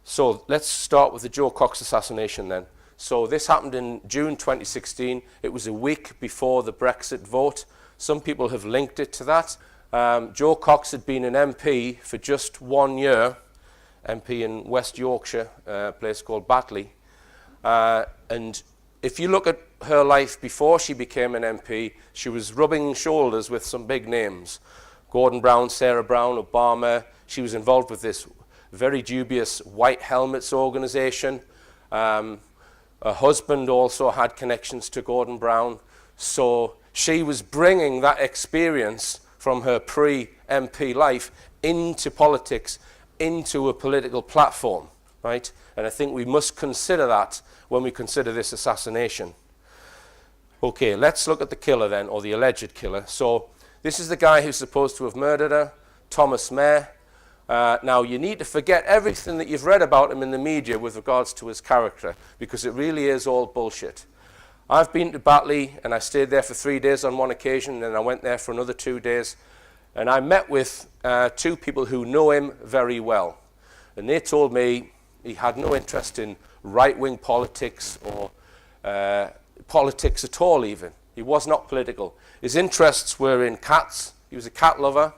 So let's start with the Joe Cox assassination then. So this happened in June 2016. It was a week before the Brexit vote. Some people have linked it to that. Joe Cox had been an MP for just 1 year, MP in West Yorkshire, a place called Batley. And if you look at her life before she became an MP, she was rubbing shoulders with some big names. Gordon Brown, Sarah Brown, Obama. She was involved with this very dubious White Helmets organization. Her husband also had connections to Gordon Brown. So she was bringing that experience from her pre-MP life into politics, into a political platform, right? And I think we must consider that when we consider this assassination. Okay, let's look at the killer then, or the alleged killer. So this is the guy who's supposed to have murdered her, Thomas Mair. Now, you need to forget everything that you've read about him in the media with regards to his character, because it really is all bullshit. I've been to Batley, and I stayed there for 3 days on one occasion, and then I went there for another 2 days, and I met with 2 people who know him very well. And they told me he had no interest in right-wing politics or politics at all even. He was not political. His interests were in cats. He was a cat lover.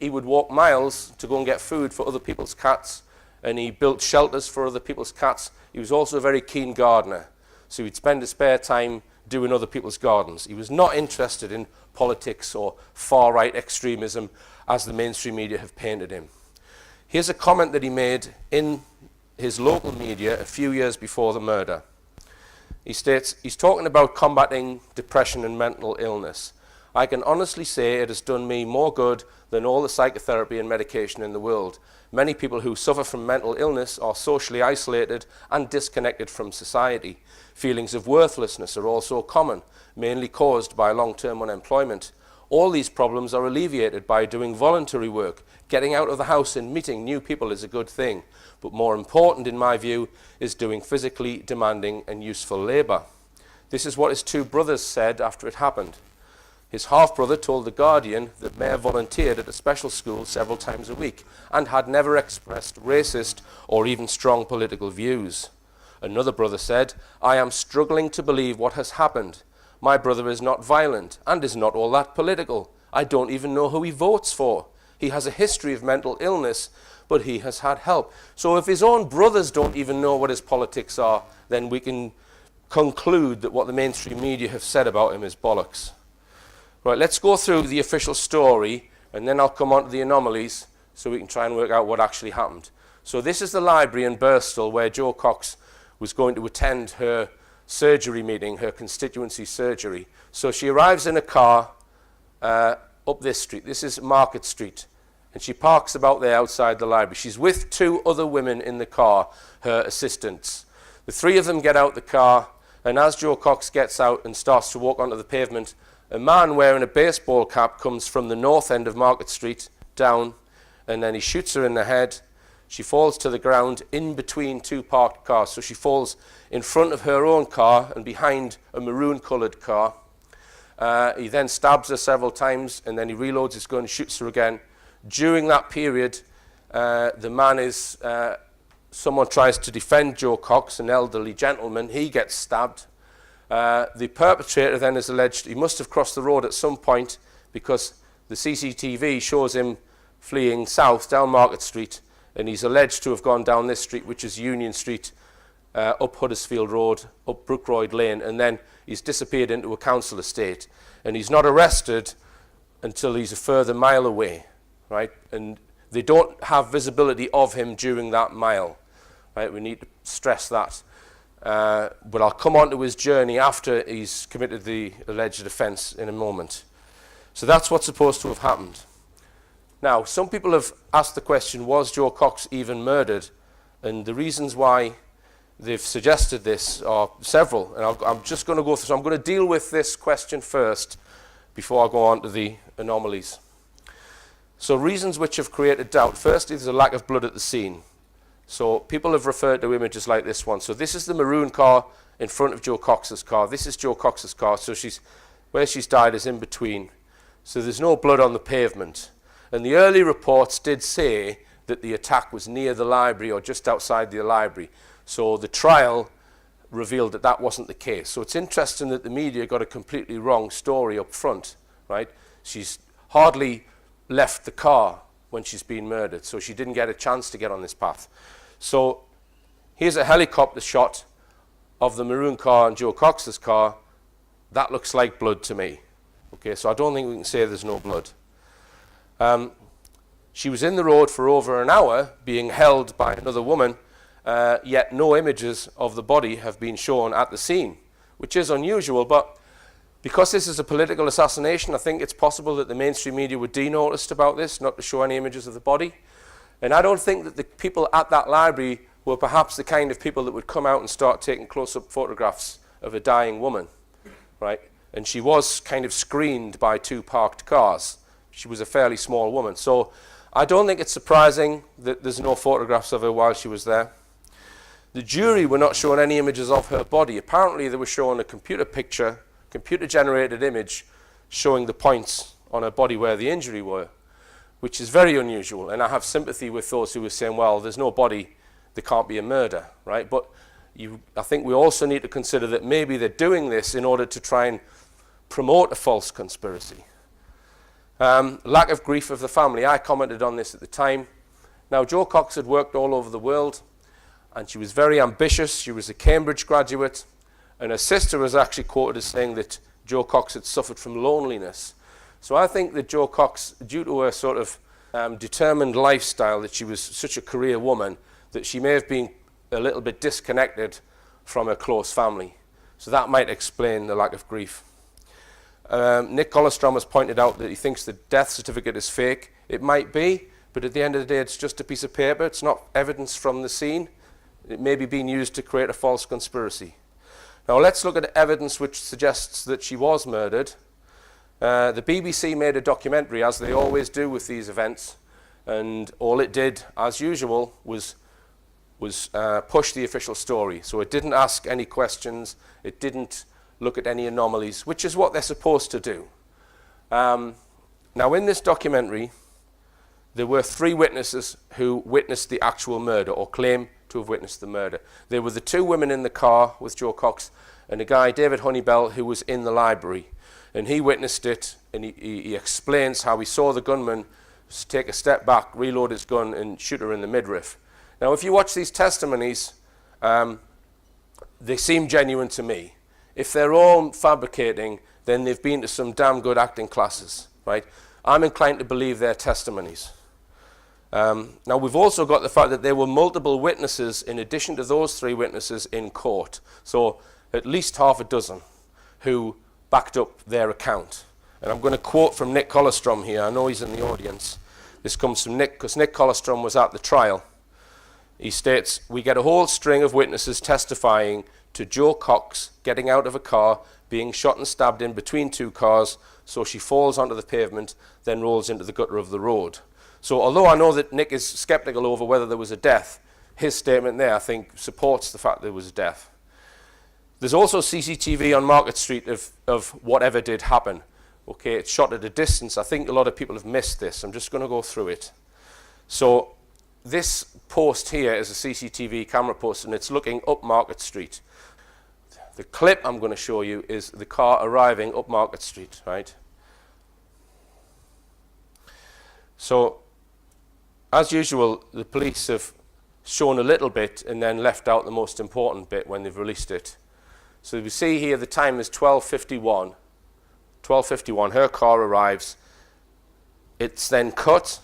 He would walk miles to go and get food for other people's cats, and he built shelters for other people's cats. He was also a very keen gardener, so he'd spend his spare time doing other people's gardens. He was not interested in politics or far-right extremism as the mainstream media have painted him. Here's a comment that he made in his local media a few years before the murder. He states, he's talking about combating depression and mental illness. I can honestly say it has done me more good than all the psychotherapy and medication in the world. Many people who suffer from mental illness are socially isolated and disconnected from society. Feelings of worthlessness are also common, mainly caused by long-term unemployment. All these problems are alleviated by doing voluntary work. Getting out of the house and meeting new people is a good thing, but more important in my view is doing physically demanding and useful labour. This is what his 2 brothers said after it happened. His half-brother told The Guardian that Mair volunteered at a special school several times a week and had never expressed racist or even strong political views. Another brother said, I am struggling to believe what has happened. My brother is not violent and is not all that political. I don't even know who he votes for. He has a history of mental illness, but he has had help. So if his own brothers don't even know what his politics are, then we can conclude that what the mainstream media have said about him is bollocks. Right, let's go through the official story, and then I'll come on to the anomalies so we can try and work out what actually happened. So this is the library in Birstall where Joe Cox was going to attend her surgery meeting, her constituency surgery. So she arrives in a car up this street. This is Market Street. And she parks about there outside the library. She's with 2 other women in the car, her assistants. The 3 of them get out the car, and as Joe Cox gets out and starts to walk onto the pavement, a man wearing a baseball cap comes from the north end of Market Street down, and then he shoots her in the head. She falls to the ground in between 2 parked cars. So she falls in front of her own car and behind a maroon-coloured car. He then stabs her several times, and then he reloads his gun and shoots her again. During that period, someone tries to defend Joe Cox, an elderly gentleman. He gets stabbed. The perpetrator then is alleged he must have crossed the road at some point because the CCTV shows him fleeing south down Market Street, and he's alleged to have gone down this street, which is Union Street, up Huddersfield Road, up Brookroyd Lane, and then he's disappeared into a council estate. And he's not arrested until he's a further mile away, right? And they don't have visibility of him during that mile, right? We need to stress that. But I'll come on to his journey after he's committed the alleged offence in a moment. So that's what's supposed to have happened. Now, some people have asked the question, was Joe Cox even murdered? And the reasons why they've suggested this are several, and I'm just going to go through. So I'm going to deal with this question first before I go on to the anomalies. So reasons which have created doubt. Firstly, there's a lack of blood at the scene. So people have referred to images like this one. So this is the maroon car in front of Joe Cox's car. This is Joe Cox's car. So where she's died is in between. So there's no blood on the pavement. And the early reports did say that the attack was near the library or just outside the library. So the trial revealed that that wasn't the case. So it's interesting that the media got a completely wrong story up front, right? She's hardly left the car when she's been murdered, so she didn't get a chance to get on this path. So here's a helicopter shot of the maroon car and Joe Cox's car. That looks like blood to me. Okay, so I don't think we can say there's no blood. She was in the road for over an hour being held by another woman, yet no images of the body have been shown at the scene, which is unusual, but because this is a political assassination, I think it's possible that the mainstream media were denoticed about this, not to show any images of the body. And I don't think that the people at that library were perhaps the kind of people that would come out and start taking close-up photographs of a dying woman, right? And she was kind of screened by two parked cars. She was a fairly small woman. So I don't think it's surprising that there's no photographs of her while she was there. The jury were not shown any images of her body. Apparently they were shown a computer picture, computer-generated image showing the points on her body where the injury were, which is very unusual. And I have sympathy with those who were saying, well, there's no body, there can't be a murder, right? But I think we also need to consider that maybe they're doing this in order to try and promote a false conspiracy. Lack of grief of the family. I commented on this at the time. Now, Jo Cox had worked all over the world, and she was very ambitious. She was a Cambridge graduate, and her sister was actually quoted as saying that Jo Cox had suffered from loneliness. So I think that Jo Cox, due to her sort of determined lifestyle, that she was such a career woman, that she may have been a little bit disconnected from her close family. So that might explain the lack of grief. Nick Colostrom has pointed out that he thinks the death certificate is fake. It might be, but at the end of the day, it's just a piece of paper. It's not evidence from the scene. It may be being used to create a false conspiracy. Now let's look at evidence which suggests that she was murdered. The BBC made a documentary, as they always do with these events, and all it did, as usual, was push the official story. So it didn't ask any questions. It didn't look at any anomalies, which is what they're supposed to do. Now in this documentary, there were 3 witnesses who witnessed the actual murder, or claim to have witnessed the murder. There were the 2 women in the car with Jo Cox, and a guy, David Honeybell, who was in the library. And he witnessed it, and he explains how he saw the gunman take a step back, reload his gun, and shoot her in the midriff. Now, if you watch these testimonies, they seem genuine to me. If they're all fabricating, then they've been to some damn good acting classes, right? I'm inclined to believe their testimonies. Now, we've also got the fact that there were multiple witnesses in addition to those 3 witnesses in court. So at least half a dozen who backed up their account. And I'm going to quote from Nick Colostrom here. I know he's in the audience. This comes from Nick, because Nick Colostrom was at the trial. He states, "We get a whole string of witnesses testifying to Jo Cox getting out of a car, being shot and stabbed in between 2 cars, so she falls onto the pavement, then rolls into the gutter of the road." So although I know that Nick is skeptical over whether there was a death, his statement there, I think, supports the fact there was a death. There's also CCTV on Market Street of whatever did happen. Okay, it's shot at a distance. I think a lot of people have missed this. I'm just going to go through it. So this post here is a CCTV camera post, and it's looking up Market Street. The clip I'm going to show you is the car arriving up Market Street, right? So, as usual, the police have shown a little bit and then left out the most important bit when they've released it. So you see here the time is 12:51. 12:51, her car arrives. It's then cut,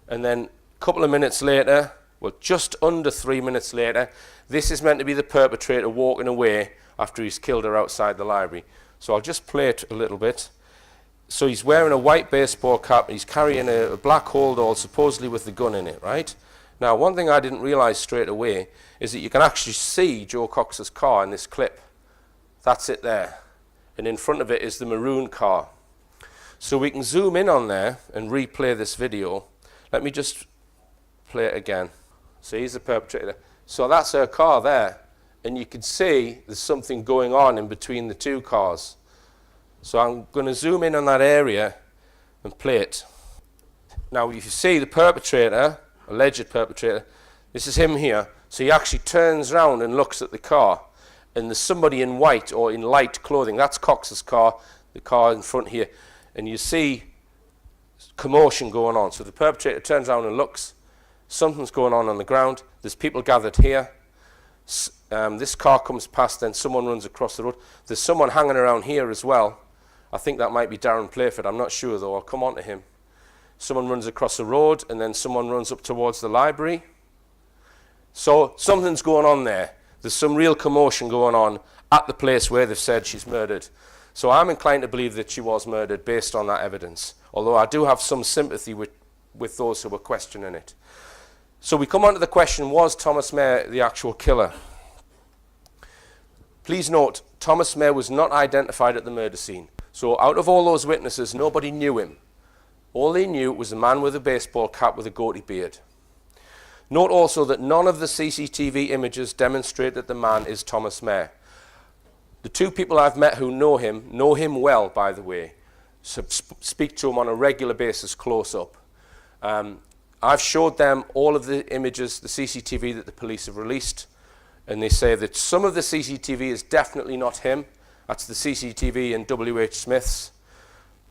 and then a couple of minutes later, well, just under 3 minutes later, this is meant to be the perpetrator walking away after he's killed her outside the library. So I'll just play it a little bit. So he's wearing a white baseball cap, and he's carrying a black holdall, supposedly with the gun in it, right? Now, one thing I didn't realize straight away is that you can actually see Jo Cox's car in this clip. That's it there. And in front of it is the maroon car. So we can zoom in on there and replay this video. Let me just play it again. So he's the perpetrator. So that's her car there. And you can see there's something going on in between the 2 cars. So I'm going to zoom in on that area and play it. Now you see the perpetrator alleged perpetrator. This is him here. So he actually turns around and looks at the car, and there's somebody in white or in light clothing. That's Cox's car, the car in front here. And you see commotion going on. So the perpetrator turns around and looks. Something's going on the ground. There's people gathered here. This car comes past, then someone runs across the road. There's someone hanging around here as well. I think that might be Darren Playford. I'm not sure, though. I'll come on to him. Someone runs across the road, and then someone runs up towards the library. So something's going on there. There's some real commotion going on at the place where they've said she's murdered. So I'm inclined to believe that she was murdered based on that evidence, although I do have some sympathy with those who were questioning it. So we come on to the question, was Thomas Mayer the actual killer? Please note, Thomas Mayer was not identified at the murder scene. So out of all those witnesses, nobody knew him. All they knew was a man with a baseball cap with a goatee beard. Note also that none of the CCTV images demonstrate that the man is Thomas Mayer. The two people I've met who know him well, by the way, so speak to him on a regular basis close up. I've showed them all of the images, the CCTV that the police have released, and they say that some of the CCTV is definitely not him. That's the CCTV in W.H. Smith's.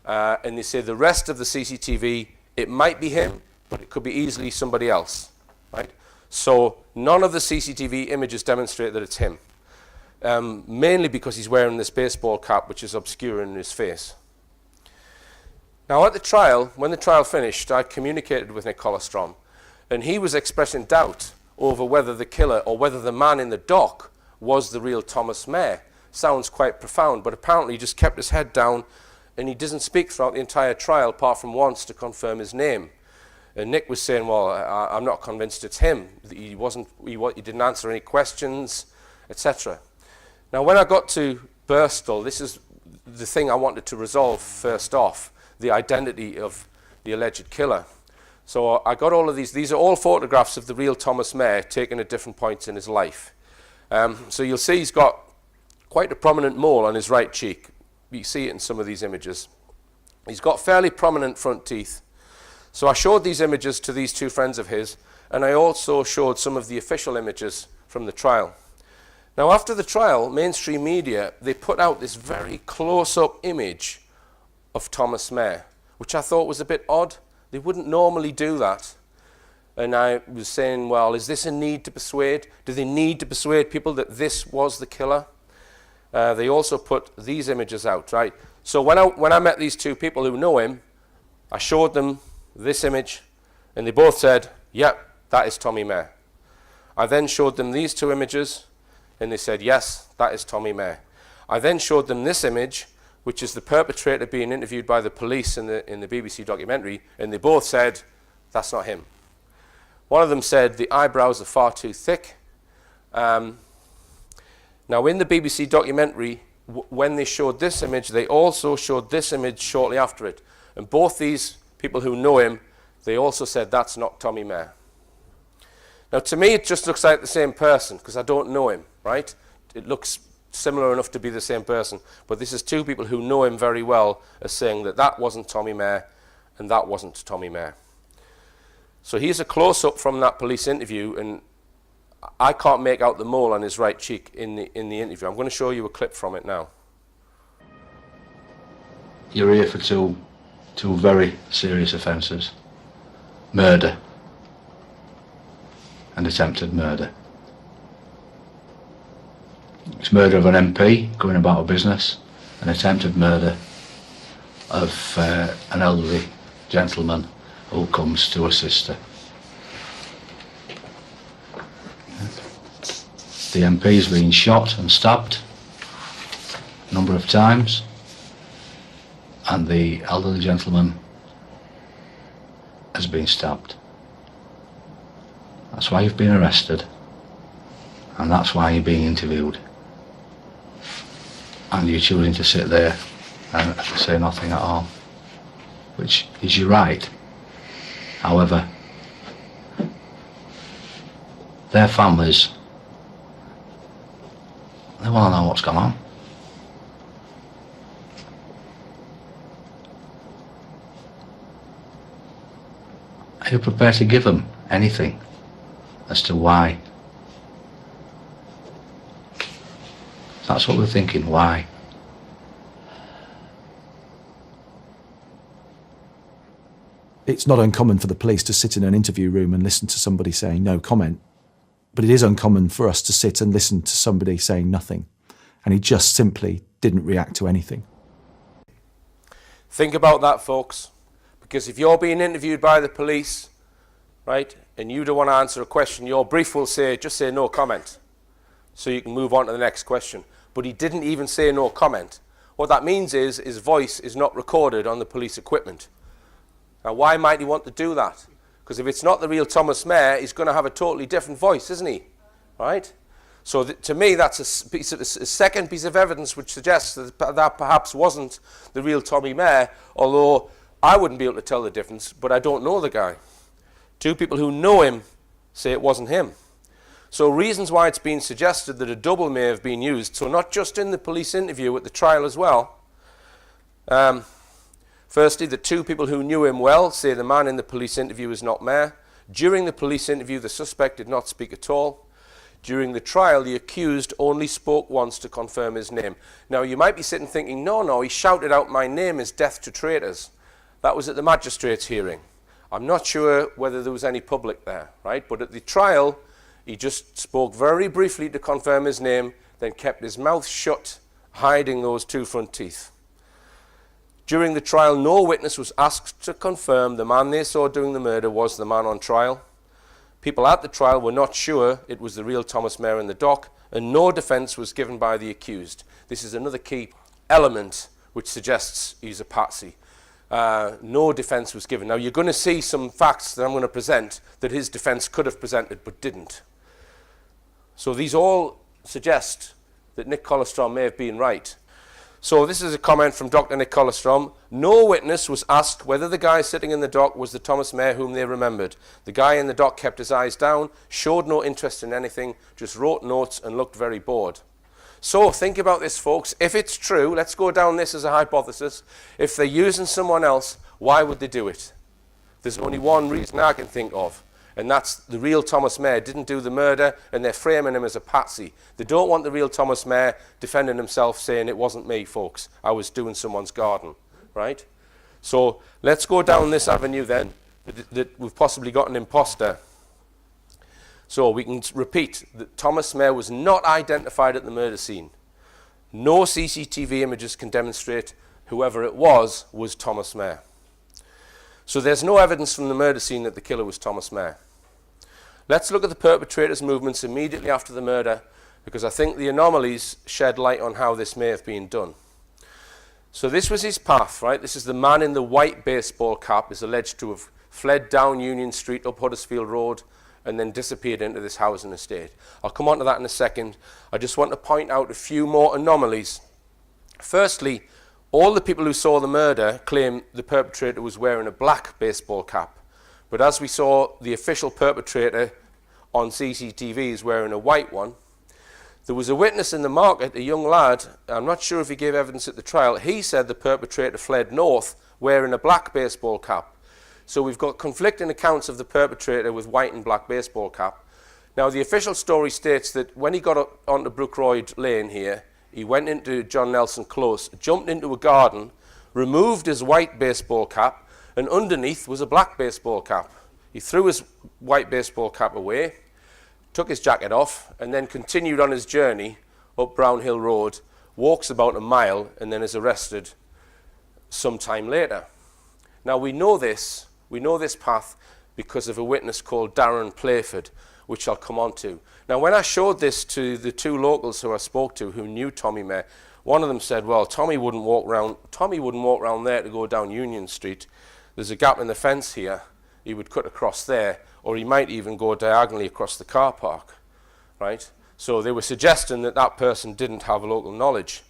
And they say the rest of the CCTV, it might be him, but it could be easily somebody else. Right? So none of the CCTV images demonstrate that it's him, mainly because he's wearing this baseball cap, which is obscuring his face. Now at the trial, when the trial finished, I communicated with Nick Colostrom, and he was expressing doubt over whether the killer or whether the man in the dock was the real Thomas Mayer. Sounds quite profound, but apparently he just kept his head down, and he doesn't speak throughout the entire trial apart from once to confirm his name. And Nick was saying, well, I'm not convinced it's him. He didn't answer any questions, etc. Now, when I got to Birstall, this is the thing I wanted to resolve first off, the identity of the alleged killer. So I got all of these. These are all photographs of the real Thomas Mayer taken at different points in his life. So you'll see he's got quite a prominent mole on his right cheek. You see it in some of these images. He's got fairly prominent front teeth. So I showed these images to these two friends of his, and I also showed some of the official images from the trial. Now, after the trial, mainstream media, they put out this very close-up image of Thomas Mayer, which I thought was a bit odd. They wouldn't normally do that. And I was saying, well, is this a need to persuade? Do they need to persuade people that this was the killer? They also put these images out, right? So when I met these two people who know him, I showed them this image, and they both said, yep, that is Tommy Mayer. I then showed them these two images, and they said, yes, that is Tommy Mayer. I then showed them this image, which is the perpetrator being interviewed by the police in the BBC documentary, and they both said, that's not him. One of them said the eyebrows are far too thick. Now, in the BBC documentary, when they showed this image, they also showed this image shortly after it. And both these people who know him, they also said that's not Tommy Mayer. Now, to me, it just looks like the same person because I don't know him, right? It looks similar enough to be the same person. But this is two people who know him very well as saying that that wasn't Tommy Mayer and that wasn't Tommy Mayer. So here's a close-up from that police interview, and I can't make out the mole on his right cheek in the interview. I'm going to show you a clip from it now. You're here for two very serious offences. Murder and attempted murder. It's murder of an MP going about a business, and attempted murder of an elderly gentleman who comes to assist her. The MP's been shot and stabbed a number of times, and the elderly gentleman has been stabbed. That's why you've been arrested, and that's why you're being interviewed. And you're choosing to sit there and say nothing at all, which is your right. However, their families, they want to know what's gone on. Are you prepared to give them anything as to why. That's what we're thinking, why? It's not uncommon for the police to sit in an interview room and listen to somebody saying no comment, but it is uncommon for us to sit and listen to somebody saying nothing, and he just simply didn't react to anything. Think about that, folks, because if you're being interviewed by the police, right, and you don't want to answer a question, your brief will say, just say no comment, so you can move on to the next question. But he didn't even say no comment. What that means is his voice is not recorded on the police equipment. Now, why might he want to do that? Because if it's not the real Thomas Mayer, he's going to have a totally different voice, isn't he? Right? So to me, that's a second piece of evidence which suggests that perhaps wasn't the real Tommy Mayer, although I wouldn't be able to tell the difference, but I don't know the guy. Two people who know him say it wasn't him. So reasons why it's been suggested that a double may have been used, so not just in the police interview, at the trial as well. Firstly, the two people who knew him well say the man in the police interview is not Mayer. During the police interview, the suspect did not speak at all. During the trial, the accused only spoke once to confirm his name. Now, you might be sitting thinking, no, he shouted out, "My name is death to traitors." That was at the magistrate's hearing. I'm not sure whether there was any public there, right? But at the trial, he just spoke very briefly to confirm his name, then kept his mouth shut, hiding those two front teeth. During the trial, no witness was asked to confirm the man they saw doing the murder was the man on trial. People at the trial were not sure it was the real Thomas Mayer in the dock, and no defence was given by the accused. This is another key element which suggests he's a patsy. No defence was given. Now, you're going to see some facts that I'm going to present that his defence could have presented but didn't. So these all suggest that Nick Collerstrom may have been right. So this is a comment from Dr. Nick Collerstrom. No witness was asked whether the guy sitting in the dock was the Thomas Mayer whom they remembered. The guy in the dock kept his eyes down, showed no interest in anything, just wrote notes and looked very bored. So think about this, folks. If it's true, let's go down this as a hypothesis. If they're using someone else, why would they do it? There's only one reason I can think of, and that's the real Thomas Mayer didn't do the murder, and they're framing him as a patsy. They don't want the real Thomas Mayer defending himself, saying it wasn't me, folks. I was doing someone's garden, right? So let's go down this avenue then, that we've possibly got an imposter. So we can repeat that Thomas Mayer was not identified at the murder scene. No CCTV images can demonstrate whoever it was Thomas Mayer. So there's no evidence from the murder scene that the killer was Thomas Mayer. Let's look at the perpetrator's movements immediately after the murder, because I think the anomalies shed light on how this may have been done. So this was his path, right? This is the man in the white baseball cap is alleged to have fled down Union Street up Huddersfield Road and then disappeared into this housing estate. I'll come on to that in a second. I just want to point out a few more anomalies. Firstly, all the people who saw the murder claim the perpetrator was wearing a black baseball cap. But as we saw, the official perpetrator on CCTV is wearing a white one. There was a witness in the market, a young lad, I'm not sure if he gave evidence at the trial, he said the perpetrator fled north wearing a black baseball cap. So we've got conflicting accounts of the perpetrator with white and black baseball cap. Now, the official story states that when he got up onto Brookroyd Lane here, he went into John Nelson Close, jumped into a garden, removed his white baseball cap, and underneath was a black baseball cap. He threw his white baseball cap away, took his jacket off, and then continued on his journey up Brown Hill Road, walks about a mile, and then is arrested some time later. Now, we know this path because of a witness called Darren Playford, which I'll come on to. Now, when I showed this to the two locals who I spoke to who knew Tommy Mayer, one of them said, well, Tommy wouldn't walk round there to go down Union Street. There's a gap in the fence here. He would cut across there, or he might even go diagonally across the car park, right? So they were suggesting that that person didn't have local knowledge.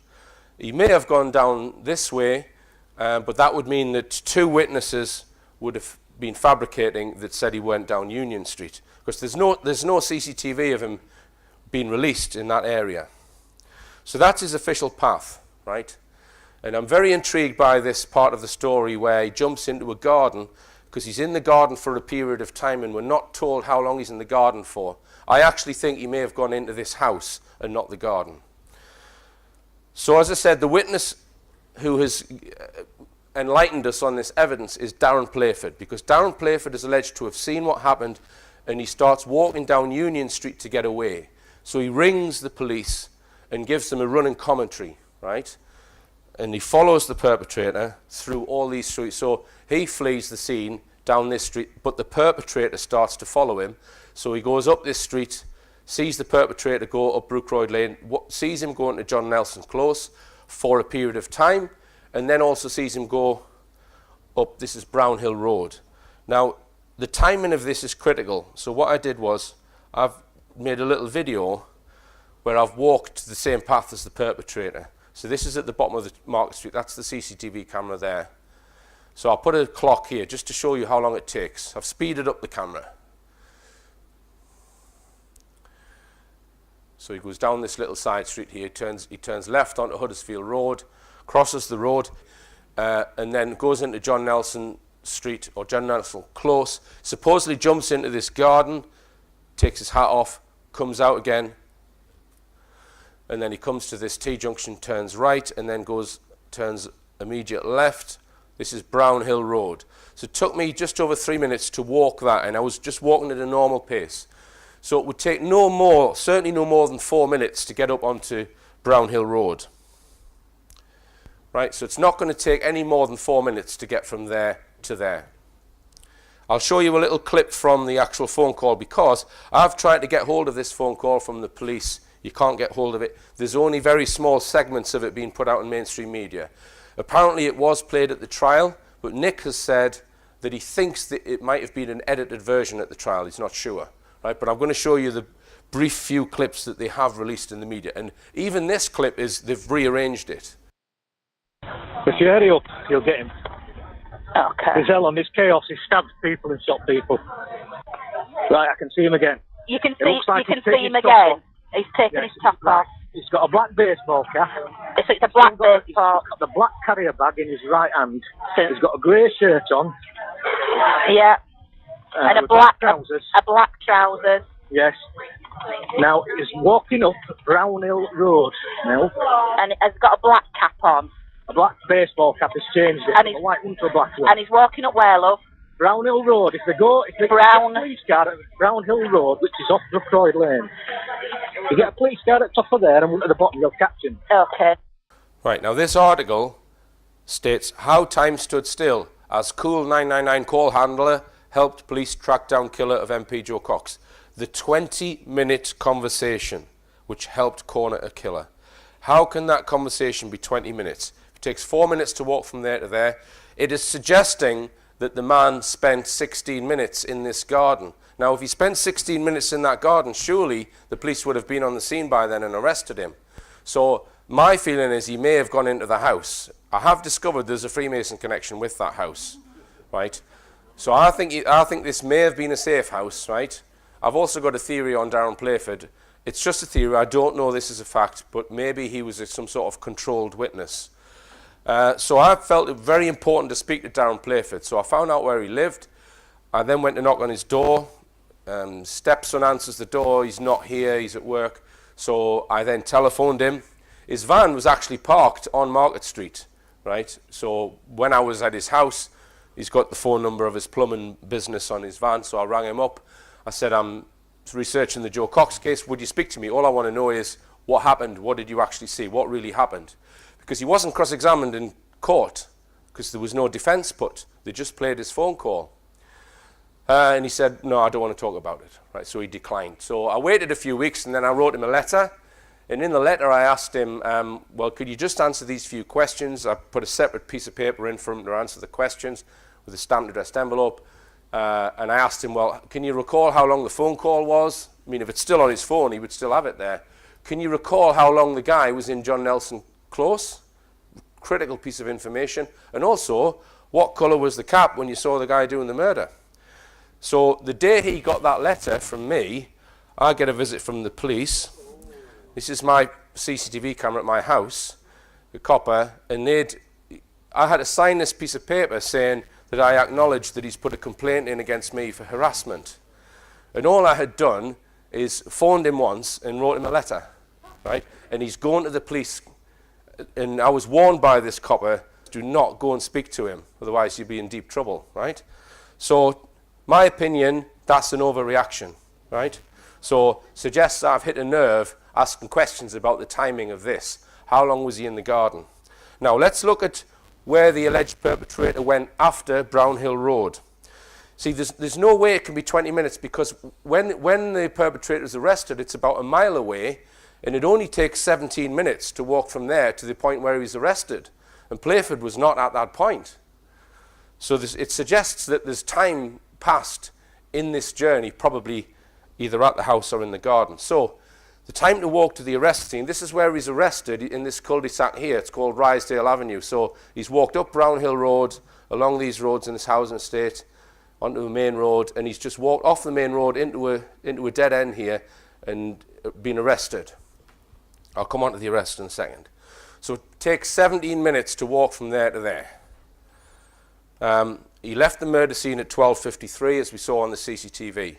He may have gone down this way, but that would mean that two witnesses would have been fabricating that said he went down Union Street, because there's no CCTV of him being released in that area. So that's his official path, right? And I'm very intrigued by this part of the story where he jumps into a garden, because he's in the garden for a period of time and we're not told how long he's in the garden for. I actually think he may have gone into this house and not the garden. So as I said, the witness who has enlightened us on this evidence is Darren Playford, because Darren Playford is alleged to have seen what happened, and he starts walking down Union Street to get away. So he rings the police and gives them a running commentary, right? And he follows the perpetrator through all these streets. So he flees the scene down this street, but the perpetrator starts to follow him. So he goes up this street, sees the perpetrator go up Brookroyd Lane, sees him going to John Nelson Close for a period of time, and then also sees him go up, this is Brownhill Road. Now, the timing of this is critical. So what I did was, I've made a little video where I've walked the same path as the perpetrator. So this is at the bottom of the Market Street. That's the CCTV camera there. So I'll put a clock here just to show you how long it takes. I've speeded up the camera. So he goes down this little side street here. He turns left onto Huddersfield Road, crosses the road, and then goes into John Nelson Street, or John Nelson Close, supposedly jumps into this garden, takes his hat off, comes out again, and then he comes to this T-junction, turns right, and then turns immediate left. This is Brownhill Road. So it took me just over 3 minutes to walk that, and I was just walking at a normal pace. So it would take certainly no more than 4 minutes to get up onto Brownhill Road. Right, so it's not going to take any more than 4 minutes to get from there to there. I'll show you a little clip from the actual phone call, because I've tried to get hold of this phone call from the police. You can't get hold of it. There's only very small segments of it being put out in mainstream media. Apparently it was played at the trial, but Nick has said that he thinks that it might have been an edited version at the trial. He's not sure. Right? But I'm going to show you the brief few clips that they have released in the media. And even this clip they've rearranged it. If you hurry up, you'll get him. Okay. There's hell on this chaos. He stabs people and shot people. Right, I can see him again. You can It see, looks like you he's can taken see him his top again. off. He's taken Yes, his top right. off. He's got a black baseball cap. It's a black He's baseball. got the black carrier bag in his right hand. He's got a grey shirt on. Yeah. And a with black trousers. A black trousers. Yes. Now he's walking up Brownhill Road now. And has got a black cap on. A black baseball cap has changed it. And From a white one to a black one. And he's walking up where, love? Brownhill Road. If they get a police car at Brownhill Road, which is off Brookroyd Lane, you get a police car at the top of there and one at the bottom, you'll catch him. Okay. Right, now this article states how time stood still as cool 999 call handler helped police track down killer of MP Joe Cox. The 20-minute conversation which helped corner a killer. How can that conversation be 20 minutes? It takes 4 minutes to walk from there to there. It is suggesting that the man spent 16 minutes in this garden. Now, if he spent 16 minutes in that garden, surely the police would have been on the scene by then and arrested him. So my feeling is he may have gone into the house. I have discovered there's a Freemason connection with that house, right? So I think this may have been a safe house, right? I've also got a theory on Darren Playford. It's just a theory. I don't know this is a fact, but maybe he was some sort of controlled witness. So I felt it very important to speak to Darren Playford. So I found out where he lived. I then went to knock on his door. Stepson answers the door. He's not here. He's at work. So I then telephoned him. His van was actually parked on Market Street, right? So when I was at his house, he's got the phone number of his plumbing business on his van. So I rang him up. I said, I'm researching the Joe Cox case. Would you speak to me? All I want to know is what happened. What did you actually see? What really happened? Because he wasn't cross-examined in court because there was no defense put. They just played his phone call. And he said, no, I don't want to talk about it. Right, so he declined. So I waited a few weeks and then I wrote him a letter. And in the letter I asked him, well, could you just answer these few questions? I put a separate piece of paper in for him to answer the questions with a stamped addressed envelope. And I asked him, well, can you recall how long the phone call was? I mean, if it's still on his phone, he would still have it there. Can you recall how long the guy was in John Nelson Close? Critical piece of information. And also, what colour was the cap when you saw the guy doing the murder? So the day he got that letter from me, I get a visit from the police. This is my CCTV camera at my house, the copper, and I had to sign this piece of paper saying that I acknowledged that he's put a complaint in against me for harassment. And all I had done is phoned him once and wrote him a letter, right? And he's going to the police, and I was warned by this copper, do not go and speak to him, otherwise you'll be in deep trouble, right? So, my opinion, that's an overreaction, right? So, suggests I've hit a nerve asking questions about the timing of this. How long was he in the garden? Now, let's look at where the alleged perpetrator went after Brownhill Road. See, there's no way it can be 20 minutes because when the perpetrator is arrested, it's about a mile away, and it only takes 17 minutes to walk from there to the point where he's arrested. And Playford was not at that point. So it suggests that there's time passed in this journey, probably either at the house or in the garden. So the time to walk to the arrest scene, this is where he's arrested in this cul-de-sac here. It's called Rysdale Avenue. So he's walked up Brownhill Road, along these roads in this housing estate, onto the main road, and he's just walked off the main road into a dead end here and been arrested. I'll come on to the arrest in a second. So it takes 17 minutes to walk from there to there. He left the murder scene at 12:53, as we saw on the CCTV.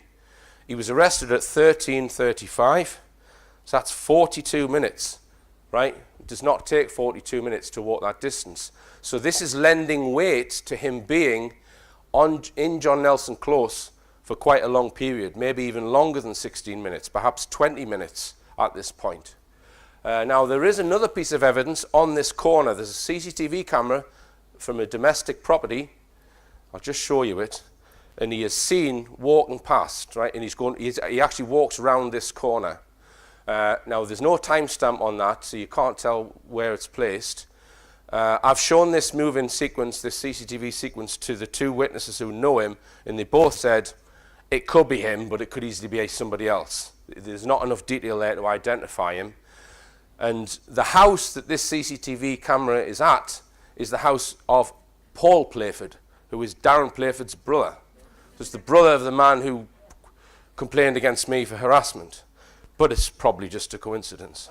He was arrested at 13:35, so that's 42 minutes, right? It does not take 42 minutes to walk that distance. So this is lending weight to him being in John Nelson Close for quite a long period, maybe even longer than 16 minutes, perhaps 20 minutes at this point. Now, there is another piece of evidence on this corner. There's a CCTV camera from a domestic property. I'll just show you it. And he is seen walking past, right? And he actually walks around this corner. Now, there's no timestamp on that, so you can't tell where it's placed. I've shown this moving sequence, this CCTV sequence, to the two witnesses who know him, and they both said it could be him, but it could easily be somebody else. There's not enough detail there to identify him. And the house that this CCTV camera is at is the house of Paul Playford, who is Darren Playford's brother. So it's the brother of the man who complained against me for harassment. But it's probably just a coincidence.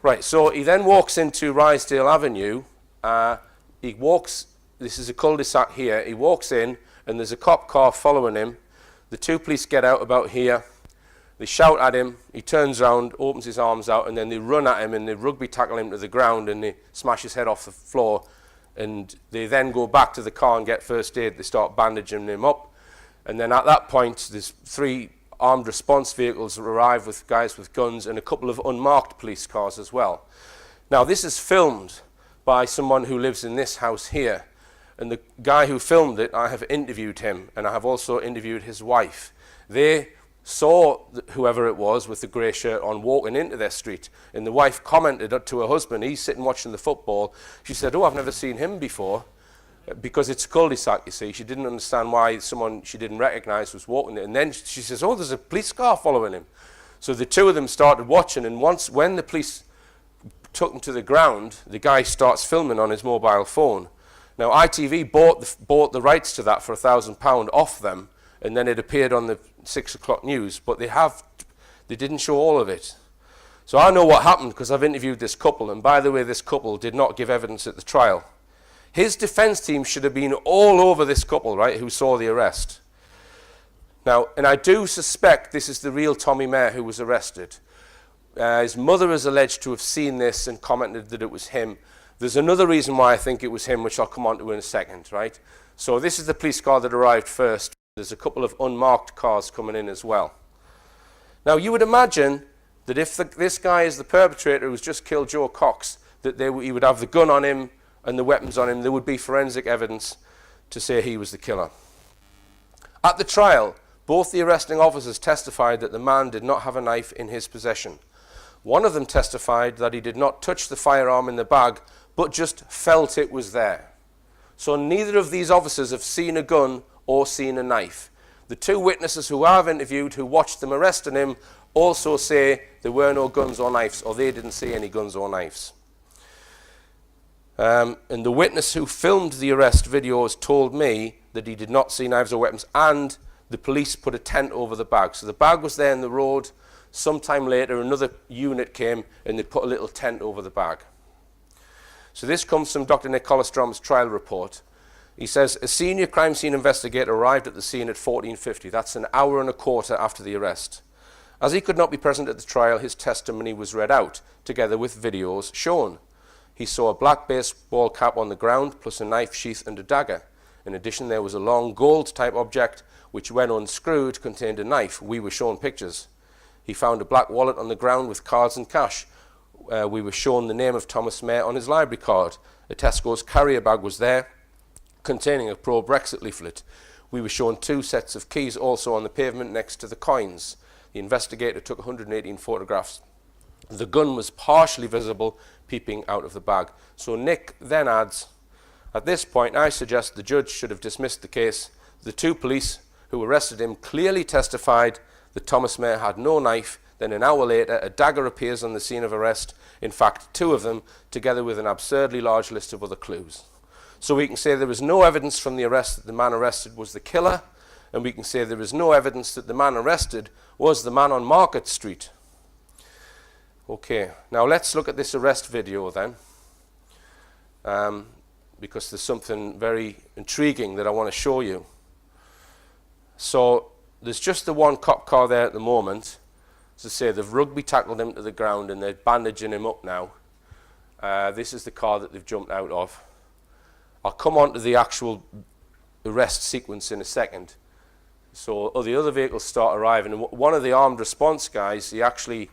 Right, so he then walks into Rysdale Avenue. This is a cul-de-sac here. He walks in, and there's a cop car following him. The two police get out about here. They shout at him, he turns around, opens his arms out, and then they run at him and they rugby tackle him to the ground and they smash his head off the floor. And they then go back to the car and get first aid. They start bandaging him up. And then at that point, there's 3 armed response vehicles arrive with guys with guns and a couple of unmarked police cars as well. Now, this is filmed by someone who lives in this house here. And the guy who filmed it, I have interviewed him, and I have also interviewed his wife. They saw whoever it was with the grey shirt on walking into their street, and the wife commented to her husband, he's sitting watching the football. She said, oh, I've never seen him before, because it's a cul-de-sac, you see. She didn't understand why someone she didn't recognize was walking there. And then she says, oh, there's a police car following him. So the two of them started watching, and when the police took him to the ground, the guy starts filming on his mobile phone. Now, ITV bought the rights to that for £1,000 off them, and then it appeared on the 6 o'clock news, but they didn't show all of it. So I know what happened because I've interviewed this couple, and by the way, this couple did not give evidence at the trial. His defense team should have been all over this couple, right, who saw the arrest. Now, and I do suspect this is the real Tommy Mayer who was arrested. His mother is alleged to have seen this and commented that it was him. There's another reason why I think it was him, which I'll come on to in a second, right? So this is the police car that arrived first. There's a couple of unmarked cars coming in as well. Now, you would imagine that if this guy is the perpetrator who's just killed Joe Cox, that he would have the gun on him and the weapons on him. There would be forensic evidence to say he was the killer. At the trial, both the arresting officers testified that the man did not have a knife in his possession. One of them testified that he did not touch the firearm in the bag, but just felt it was there. So neither of these officers have seen a gun or seen a knife. The two witnesses who I've interviewed who watched them arresting him also say there were no guns or knives, or they didn't see any guns or knives. And the witness who filmed the arrest videos told me that he did not see knives or weapons, and the police put a tent over the bag. So the bag was there in the road. Sometime later, another unit came and they put a little tent over the bag. So this comes from Dr. Nick Collestrom's trial report. He says, a senior crime scene investigator arrived at the scene at 14:50. That's an hour and a quarter after the arrest. As he could not be present at the trial, his testimony was read out, together with videos shown. He saw a black baseball cap on the ground, plus a knife sheath and a dagger. In addition, there was a long gold-type object, which when unscrewed contained a knife. We were shown pictures. He found a black wallet on the ground with cards and cash. We were shown the name of Thomas Mayer on his library card. A Tesco's carrier bag was there, containing a pro-Brexit leaflet. We were shown 2 sets of keys also on the pavement next to the coins. The investigator took 118 photographs. The gun was partially visible, peeping out of the bag. So Nick then adds, at this point, I suggest the judge should have dismissed the case. The 2 police who arrested him clearly testified that Thomas Mayer had no knife. Then an hour later, a dagger appears on the scene of arrest. In fact, 2 of them, together with an absurdly large list of other clues. So we can say there is no evidence from the arrest that the man arrested was the killer, and we can say there is no evidence that the man arrested was the man on Market Street. Okay, now let's look at this arrest video then, because there's something very intriguing that I want to show you. So there's just the one cop car there at the moment. As I say, they've rugby tackled him to the ground and they're bandaging him up now. This is the car that they've jumped out of. I'll come on to the actual arrest sequence in a second. So the other vehicles start arriving, and one of the armed response guys, he actually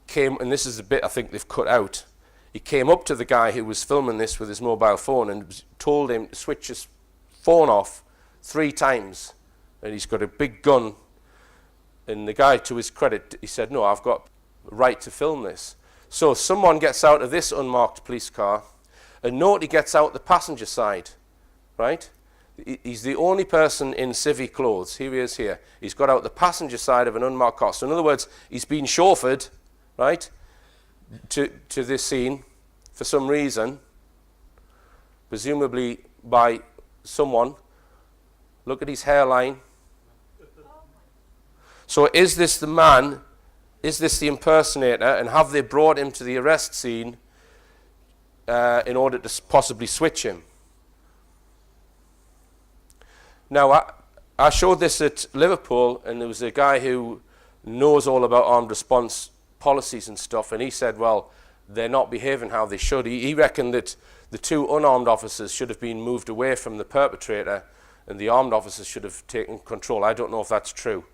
came, and this is the bit I think they've cut out, he came up to the guy who was filming this with his mobile phone and told him to switch his phone off 3 times, and he's got a big gun, and the guy, to his credit, he said, no, I've got the right to film this. So someone gets out of this unmarked police car, and note he gets out the passenger side, right? He's the only person in civvy clothes. Here he is here. He's got out the passenger side of an unmarked car. So in other words, he's been chauffeured, right, to this scene for some reason, presumably by someone. Look at his hairline. So is this the man? Is this the impersonator? And have they brought him to the arrest scene in order to possibly switch him? Now, I showed this at Liverpool, and there was a guy who knows all about armed response policies and stuff, and he said, well, they're not behaving how they should. He reckoned that the 2 unarmed officers should have been moved away from the perpetrator, and the armed officers should have taken control. I don't know if that's true.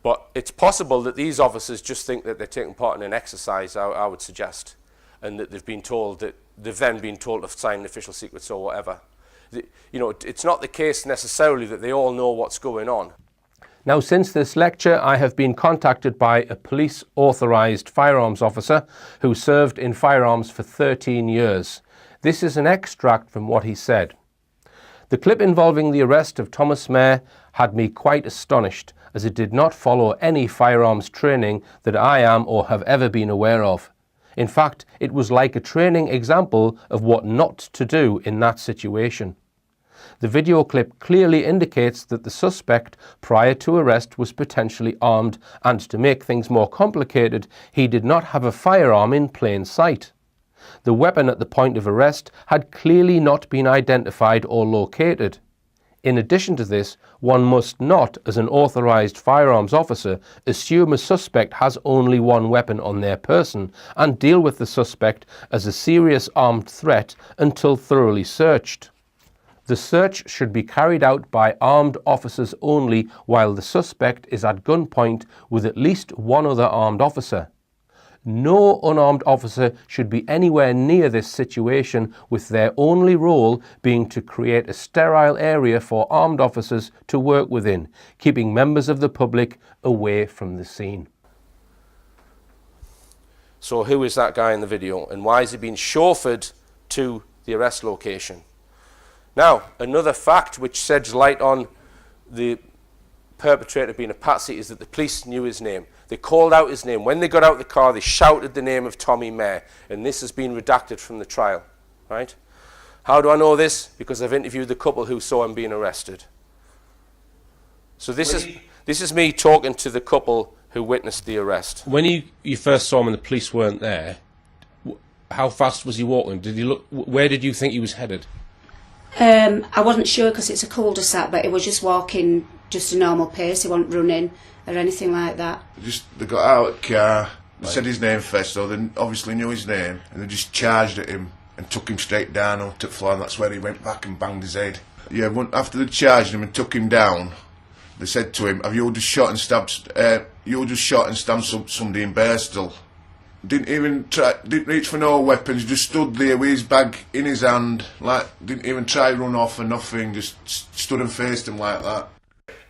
But it's possible that these officers just think that they're taking part in an exercise, I would suggest, and that they've been told that they've then been told to sign official secrets or whatever. You know, it's not the case necessarily that they all know what's going on. Now, since this lecture, I have been contacted by a police authorised firearms officer who served in firearms for 13 years. This is an extract from what he said. The clip involving the arrest of Thomas Mayer had me quite astonished, as it did not follow any firearms training that I am or have ever been aware of. In fact, it was like a training example of what not to do in that situation. The video clip clearly indicates that the suspect prior to arrest was potentially armed, and to make things more complicated, he did not have a firearm in plain sight. The weapon at the point of arrest had clearly not been identified or located. In addition to this, one must not, as an authorised firearms officer, assume a suspect has only one weapon on their person and deal with the suspect as a serious armed threat until thoroughly searched. The search should be carried out by armed officers only while the suspect is at gunpoint with at least one other armed officer. No unarmed officer should be anywhere near this situation, with their only role being to create a sterile area for armed officers to work within, keeping members of the public away from the scene. So who is that guy in the video, and why has he been chauffeured to the arrest location? Now, another fact which sheds light on the perpetrator being a patsy is that the police knew his name. They called out his name. When they got out of the car, they shouted the name of Tommy Mayer, and this has been redacted from the trial, right? How do I know this? Because I've interviewed the couple who saw him being arrested. So this is me talking to the couple who witnessed the arrest. When you first saw him and the police weren't there, how fast was he walking? Did he look? Where did you think he was headed? I wasn't sure because it's a cul-de-sac, but he was just walking just a normal pace. He wasn't running or anything like that. They got out of the car, they said his name first, so they obviously knew his name, and they just charged at him and took him straight down onto the floor, and that's where he went back and banged his head. Yeah, after they charged him and took him down, they said to him, "Have you just shot and stabbed? Somebody in Birstall?" Didn't reach for no weapons, just stood there with his bag in his hand, like, didn't even try run off or nothing, just stood and faced him like that.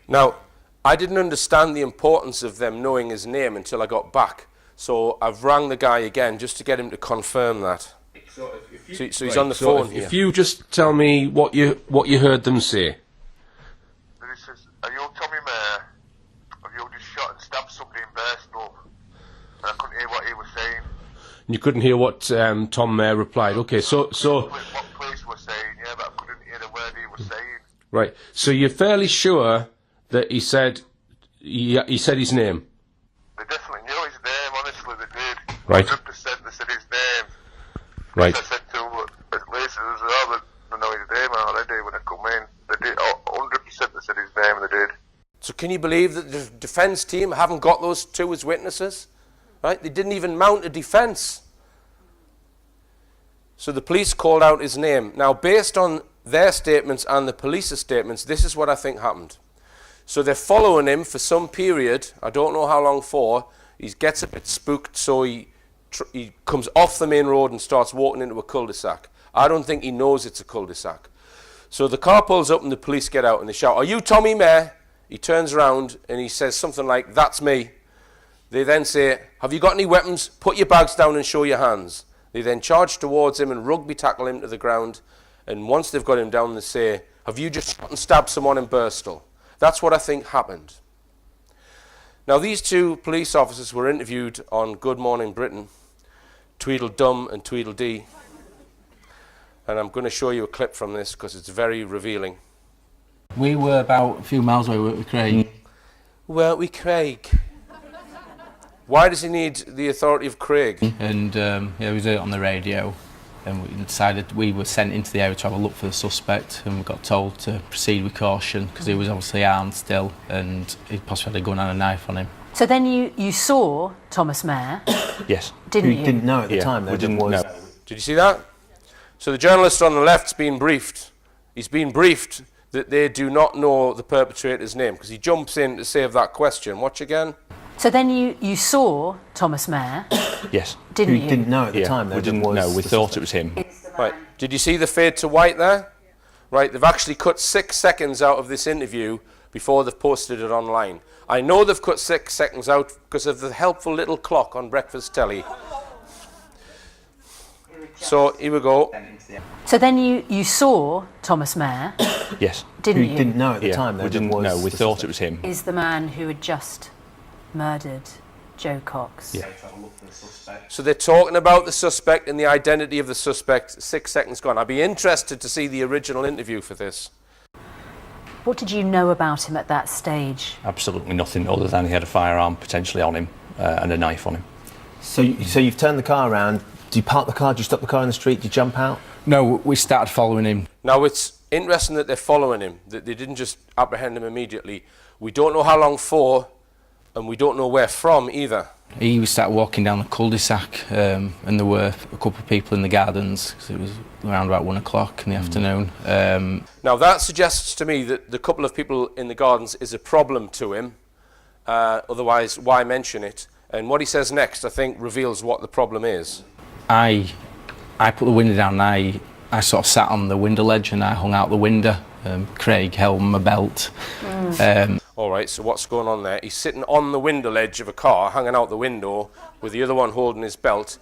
Now, I didn't understand the importance of them knowing his name until I got back. So I've rang the guy again just to get him to confirm that. So he's on the phone here. If you just tell me what you heard them say. He says, "Are you Tommy Mayer? Have you just shot and stabbed somebody in Birstall?" And I couldn't hear what he was saying. You couldn't hear what Tom Mayer replied. Okay, so What police were saying, yeah, but I couldn't hear the word he was saying. right. So you're fairly sure that he said his name. They definitely knew his name. Honestly, they did. Right. 100% they said his name. Right. I said to police as well, they know his name already when I come in. They did. 100% they said his name, and they did. So can you believe that the defence team haven't got those two as witnesses? Right? They didn't even mount a defence. So the police called out his name. Now, based on their statements and the police's statements, this is what I think happened. So they're following him for some period, I don't know how long for. He gets a bit spooked, so he comes off the main road and starts walking into a cul-de-sac. I don't think he knows it's a cul-de-sac. So the car pulls up and the police get out and they shout, "Are you Tommy Mayer?" He turns around and he says something like, "That's me." They then say, "Have you got any weapons? Put your bags down and show your hands." They then charge towards him and rugby tackle him to the ground. And once they've got him down, they say, "Have you just shot and stabbed someone in Birstall?" That's what I think happened. Now, these two police officers were interviewed on Good Morning Britain, Tweedledum and Tweedledee. And I'm going to show you a clip from this because it's very revealing. We were about a few miles away with Craig. Weren't we, Craig? Why does he need the authority of Craig? And we was on the radio, and we decided we were sent into the area to have a look for the suspect, and we got told to proceed with caution because he was obviously armed still and he possibly had a gun and a knife on him. So then you saw Thomas Mayer, Yes. didn't you? Didn't know at the time, though. We didn't know. Did you see that? So the journalist on the left's been briefed. He's been briefed that they do not know the perpetrator's name because he jumps in to save that question. Watch again. So then you saw Thomas Mayer, Yes. didn't you? Didn't know at the time, though. We didn't know. We thought it was him. Right. Did you see the fade to white there? Right. They've actually cut 6 seconds out of this interview before they've posted it online. I know they've cut 6 seconds out because of the helpful little clock on breakfast telly. So here we go. So then you saw Thomas Mayer, Yes. didn't you? Didn't know at the time, though. We didn't know. We thought it was him. Is the man who had just murdered Joe Cox. Yeah. So they're talking about the suspect and the identity of the suspect. 6 seconds gone. I'd be interested to see the original interview for this. What did you know about him at that stage? Absolutely nothing other than he had a firearm potentially on him and a knife on him. So you've turned the car around. Do you park the car? Do you stop the car in the street? Do you jump out? No, we started following him. Now it's interesting that they're following him, that they didn't just apprehend him immediately. We don't know how long for, and we don't know where from either. He started walking down the cul-de-sac, and there were a couple of people in the gardens, because it was around about 1 o'clock in the afternoon. Now that suggests to me that the couple of people in the gardens is a problem to him, otherwise why mention it? And what he says next, I think, reveals what the problem is. I put the window down and I sort of sat on the window ledge and I hung out the window. Craig held my belt. All right, so what's going on there? He's sitting on the window ledge of a car, hanging out the window, with the other one holding his belt.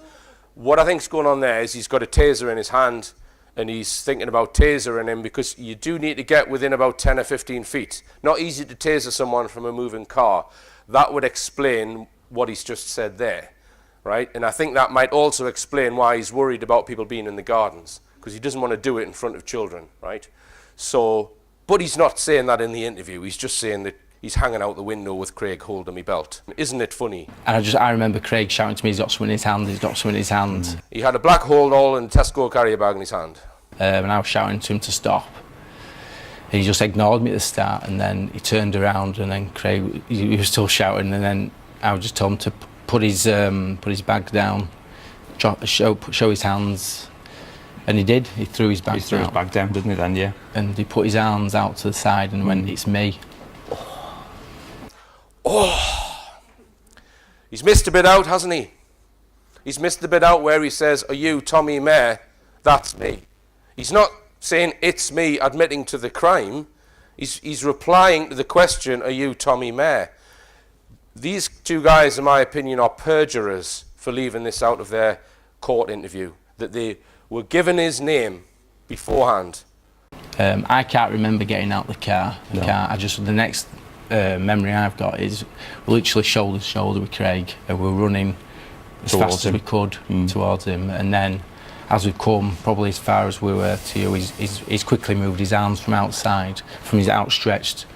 What I think's going on there is he's got a taser in his hand, and he's thinking about tasering him because you do need to get within about 10 or 15 feet. Not easy to taser someone from a moving car. That would explain what he's just said there, right? And I think that might also explain why he's worried about people being in the gardens, because he doesn't want to do it in front of children, right? So, but he's not saying that in the interview. He's just saying that he's hanging out the window with Craig holding me belt. Isn't it funny? And I remember Craig shouting to me, he's got something in his hand, he's got something in his hand. He had a black hold all and Tesco carrier bag in his hand. and I was shouting to him to stop. He just ignored me at the start, and then he turned around, and then Craig, he was still shouting, and then I just told him to put his bag down, show his hands, and he did. He threw his bag down. He threw his bag down, didn't he, then, yeah? And he put his arms out to the side and went, "It's me." Oh! He's missed a bit out, hasn't he? He's missed the bit out where he says, "Are you Tommy Mayer?" That's me. He's not saying, "It's me," admitting to the crime. He's replying to the question, "Are you Tommy Mayer?" These two guys, in my opinion, are perjurers for leaving this out of their court interview, that they were given his name beforehand. I can't remember getting out the car. The next memory I've got is we're literally shoulder to shoulder with Craig, and we're running as fast as we could towards him, and then as we've come probably as far as we were to you, he's quickly moved his arms from outside, from his outstretched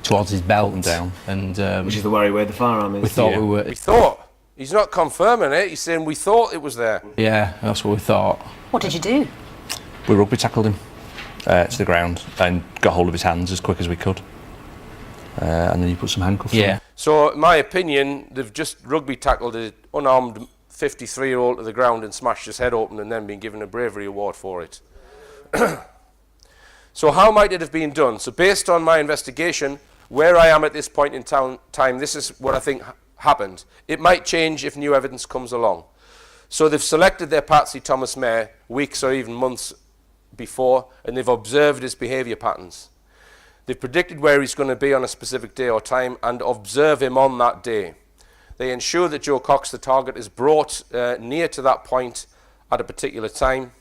towards his belt and down, and which is the where the firearm is. We thought we were. We thought. He's not confirming it. He's saying we thought it was there. Yeah, that's what we thought. What did you do? We rugby tackled him to the ground and got hold of his hands as quick as we could. And then you put some handcuffs on. So, in my opinion, they've just rugby tackled an unarmed 53-year-old to the ground and smashed his head open and then been given a bravery award for it. So how might it have been done? So based on my investigation, where I am at this point in time, this is what I think happened. It might change if new evidence comes along. So they've selected their Patsy Thomas Mayer weeks or even months before, and they've observed his behaviour patterns. They've predicted where he's going to be on a specific day or time and observe him on that day. They ensure that Joe Cox, the target, is brought near to that point at a particular time.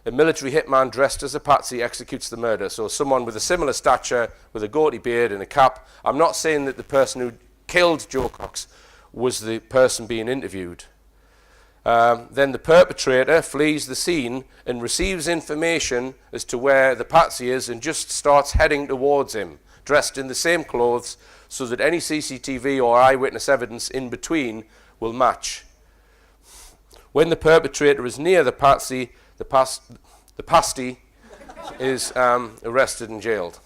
A military hitman dressed as a patsy executes the murder. So someone with a similar stature, with a goatee beard and a cap. I'm not saying that the person who killed Joe Cox was the person being interviewed. Then the perpetrator flees the scene and receives information as to where the patsy is and just starts heading towards him, dressed in the same clothes, so that any CCTV or eyewitness evidence in between will match. When the perpetrator is near the patsy, the pasty is arrested and jailed.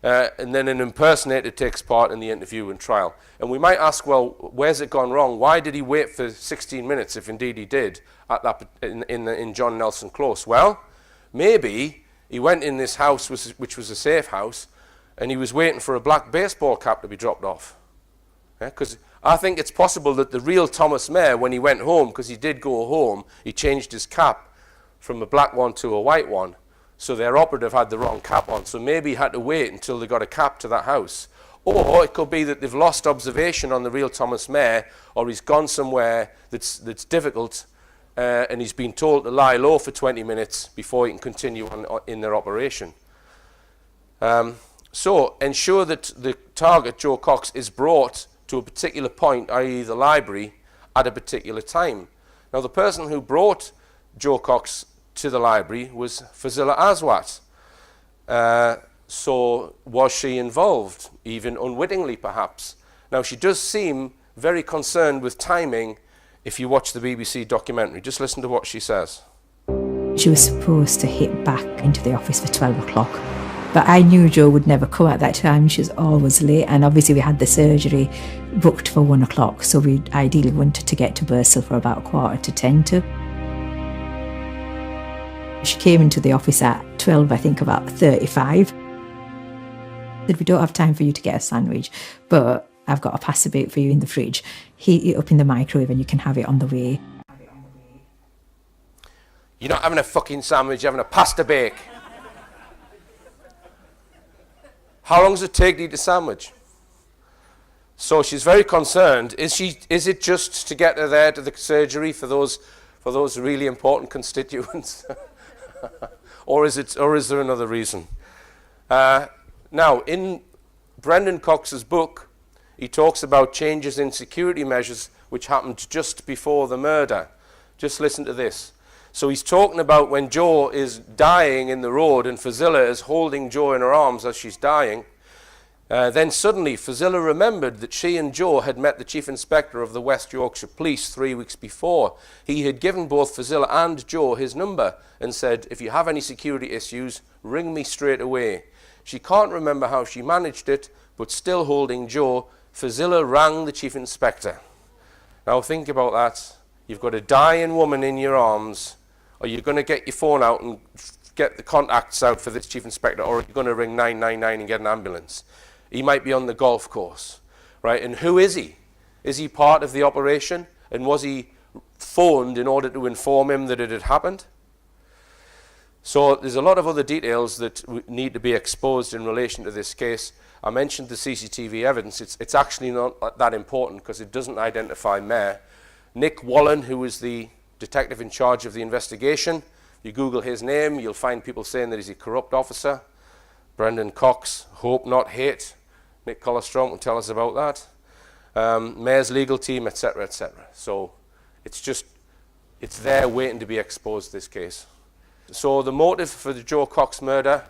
And then an impersonator takes part in the interview and trial. And we might ask, well, where's it gone wrong? Why did he wait for 16 minutes, if indeed he did, at that in John Nelson Close? Well, maybe he went in this house, which was a safe house, and he was waiting for a black baseball cap to be dropped off. Because I think it's possible that the real Thomas Mayer, when he went home, because he did go home, he changed his cap from a black one to a white one. So their operative had the wrong cap on. So maybe he had to wait until they got a cap to that house. Or it could be that they've lost observation on the real Thomas Mayer, or he's gone somewhere that's difficult, and he's been told to lie low for 20 minutes before he can continue on in their operation. So ensure that the target, Joe Cox, is brought to a particular point, i.e. the library, at a particular time. Now the person who brought Joe Cox to the library was Fazila Aswat. So was she involved, even unwittingly perhaps? Now she does seem very concerned with timing if you watch the BBC documentary. Just listen to what she says. She was supposed to hit back into the office for 12 o'clock. But I knew Joe would never come at that time. She was always late. And obviously we had the surgery booked for 1 o'clock. So we ideally wanted to get to Bursell for about 9:45 to. She came into the office at 12, I think about 35. Said, we don't have time for you to get a sandwich, but I've got a pasta bake for you in the fridge. Heat it up in the microwave and you can have it on the way. You're not having a fucking sandwich, you're having a pasta bake. How long does it take to eat a sandwich? So she's very concerned. Is it just to get her there to the surgery for those really important constituents? or is there another reason? Now, in Brendan Cox's book, he talks about changes in security measures which happened just before the murder. Just listen to this. So he's talking about when Jo is dying in the road and Fazila is holding Jo in her arms as she's dying. Then suddenly Fazilla remembered that she and Joe had met the Chief Inspector of the West Yorkshire Police 3 weeks before. He had given both Fazilla and Joe his number and said, if you have any security issues, ring me straight away. She can't remember how she managed it, but still holding Joe, Fazilla rang the Chief Inspector. Now think about that. You've got a dying woman in your arms. Are you going to get your phone out and get the contacts out for this Chief Inspector, or are you going to ring 999 and get an ambulance? He might be on the golf course, right? And who is he? Is he part of the operation? And was he phoned in order to inform him that it had happened? So there's a lot of other details that need to be exposed in relation to this case. I mentioned the CCTV evidence. It's actually not that important because it doesn't identify Mayor. Nick Wallen, who was the detective in charge of the investigation, you Google his name, you'll find people saying that he's a corrupt officer. Brendan Cox, hope not hate. Nick Collerstrom will tell us about that. Mayor's legal team, etc., etc. So it's there waiting to be exposed, this case. So the motive for the Joe Cox murder,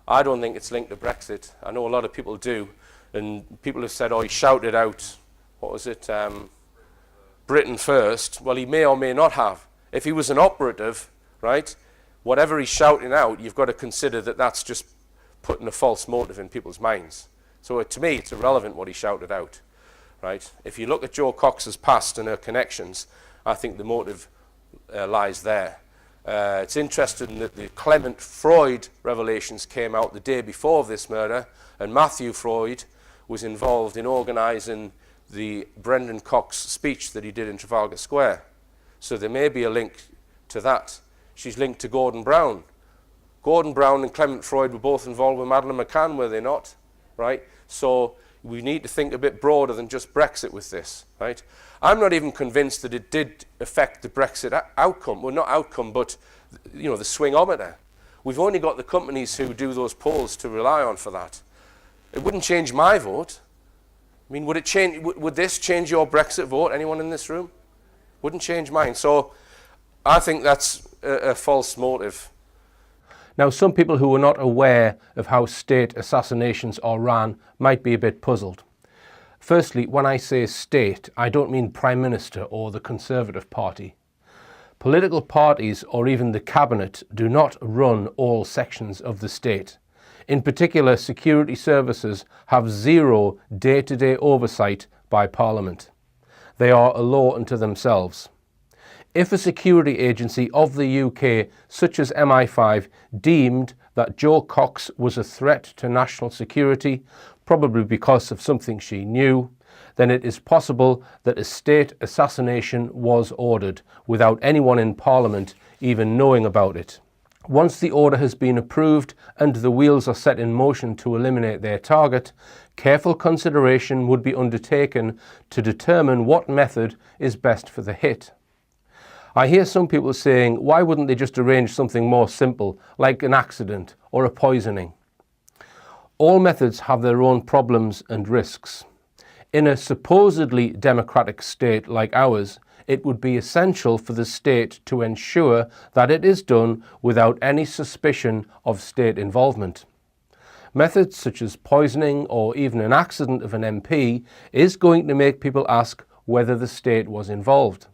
I don't think it's linked to Brexit. I know a lot of people do, and people have said, oh, he shouted out, what was it, Britain first. Well, he may or may not have. If he was an operative, right, whatever he's shouting out, you've got to consider that that's just putting a false motive in people's minds. So to me, it's irrelevant what he shouted out, right? If you look at Joe Cox's past and her connections, I think the motive lies there. It's interesting that the Clement Freud revelations came out the day before this murder, and Matthew Freud was involved in organising the Brendan Cox speech that he did in Trafalgar Square. So there may be a link to that. She's linked to Gordon Brown. Gordon Brown and Clement Freud were both involved with Madeleine McCann, were they not? Right? So we need to think a bit broader than just Brexit with this, right? I'm not even convinced that it did affect the Brexit outcome. Well, not outcome, but the swingometer. We've only got the companies who do those polls to rely on for that. It wouldn't change my vote. I mean, would this change your Brexit vote? Anyone in this room? Wouldn't change mine. So I think that's a false motive. Now, some people who are not aware of how state assassinations are ran might be a bit puzzled. Firstly, when I say state, I don't mean Prime Minister or the Conservative Party. Political parties or even the Cabinet do not run all sections of the state. In particular, security services have zero day-to-day oversight by Parliament. They are a law unto themselves. If a security agency of the UK, such as MI5, deemed that Joe Cox was a threat to national security, probably because of something she knew, then it is possible that a state assassination was ordered without anyone in Parliament even knowing about it. Once the order has been approved and the wheels are set in motion to eliminate their target, careful consideration would be undertaken to determine what method is best for the hit. I hear some people saying, why wouldn't they just arrange something more simple, like an accident or a poisoning? All methods have their own problems and risks. In a supposedly democratic state like ours, it would be essential for the state to ensure that it is done without any suspicion of state involvement. Methods such as poisoning or even an accident of an MP is going to make people ask whether the state was involved.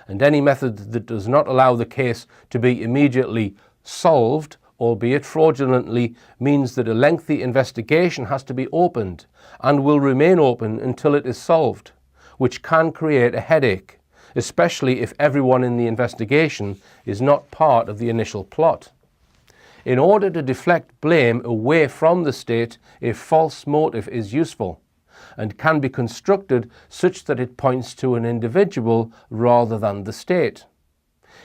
And any method that does not allow the case to be immediately solved, albeit fraudulently, means that a lengthy investigation has to be opened and will remain open until it is solved, which can create a headache, especially if everyone in the investigation is not part of the initial plot. In order to deflect blame away from the state, a false motive is useful and can be constructed such that it points to an individual rather than the state.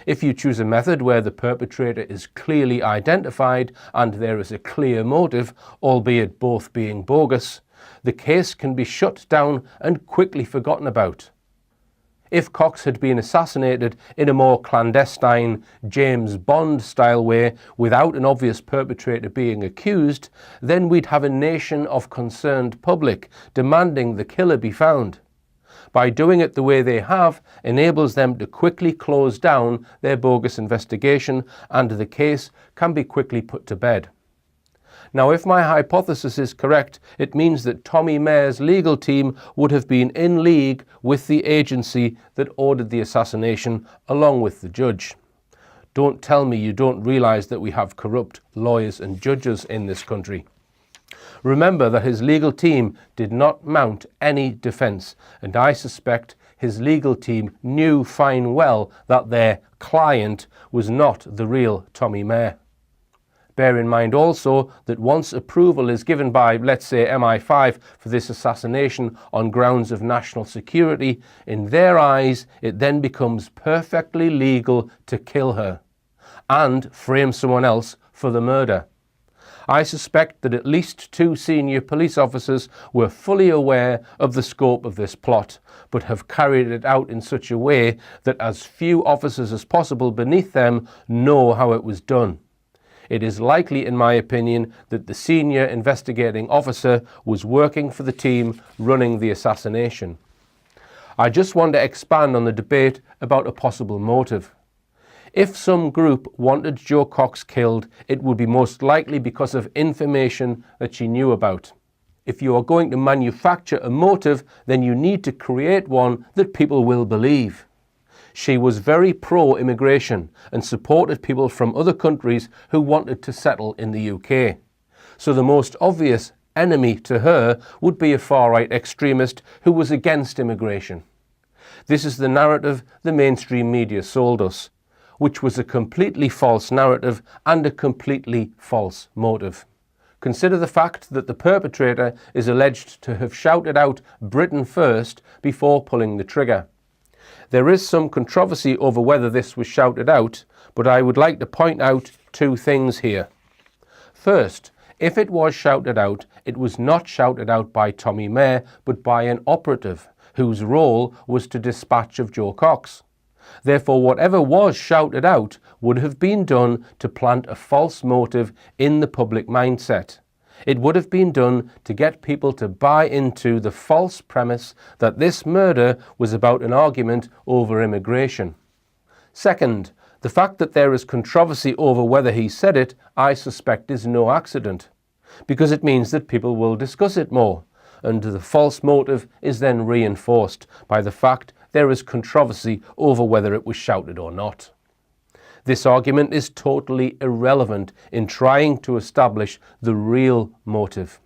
If you choose a method where the perpetrator is clearly identified and there is a clear motive, albeit both being bogus, the case can be shut down and quickly forgotten about. If Cox had been assassinated in a more clandestine James Bond-style way without an obvious perpetrator being accused, then we'd have a nation of concerned public demanding the killer be found. By doing it the way they have enables them to quickly close down their bogus investigation and the case can be quickly put to bed. Now, if my hypothesis is correct, it means that Tommy Mayor's legal team would have been in league with the agency that ordered the assassination, along with the judge. Don't tell me you don't realise that we have corrupt lawyers and judges in this country. Remember that his legal team did not mount any defence, and I suspect his legal team knew fine well that their client was not the real Tommy Mayor. Bear in mind also that once approval is given by, let's say, MI5 for this assassination on grounds of national security, in their eyes it then becomes perfectly legal to kill her and frame someone else for the murder. I suspect that at least 2 senior police officers were fully aware of the scope of this plot, but have carried it out in such a way that as few officers as possible beneath them know how it was done. It is likely, in my opinion, that the senior investigating officer was working for the team running the assassination. I just want to expand on the debate about a possible motive. If some group wanted Jo Cox killed, it would be most likely because of information that she knew about. If you are going to manufacture a motive, then you need to create one that people will believe. She was very pro-immigration and supported people from other countries who wanted to settle in the UK. So the most obvious enemy to her would be a far-right extremist who was against immigration. This is the narrative the mainstream media sold us, which was a completely false narrative and a completely false motive. Consider the fact that the perpetrator is alleged to have shouted out "Britain first" before pulling the trigger. There is some controversy over whether this was shouted out, but I would like to point out 2 things here. First, if it was shouted out, it was not shouted out by Tommy Mayor, but by an operative whose role was to dispatch of Jo Cox. Therefore, whatever was shouted out would have been done to plant a false motive in the public mindset. It would have been done to get people to buy into the false premise that this murder was about an argument over immigration. Second, the fact that there is controversy over whether he said it, I suspect is no accident, because it means that people will discuss it more, and the false motive is then reinforced by the fact there is controversy over whether it was shouted or not. This argument is totally irrelevant in trying to establish the real motive.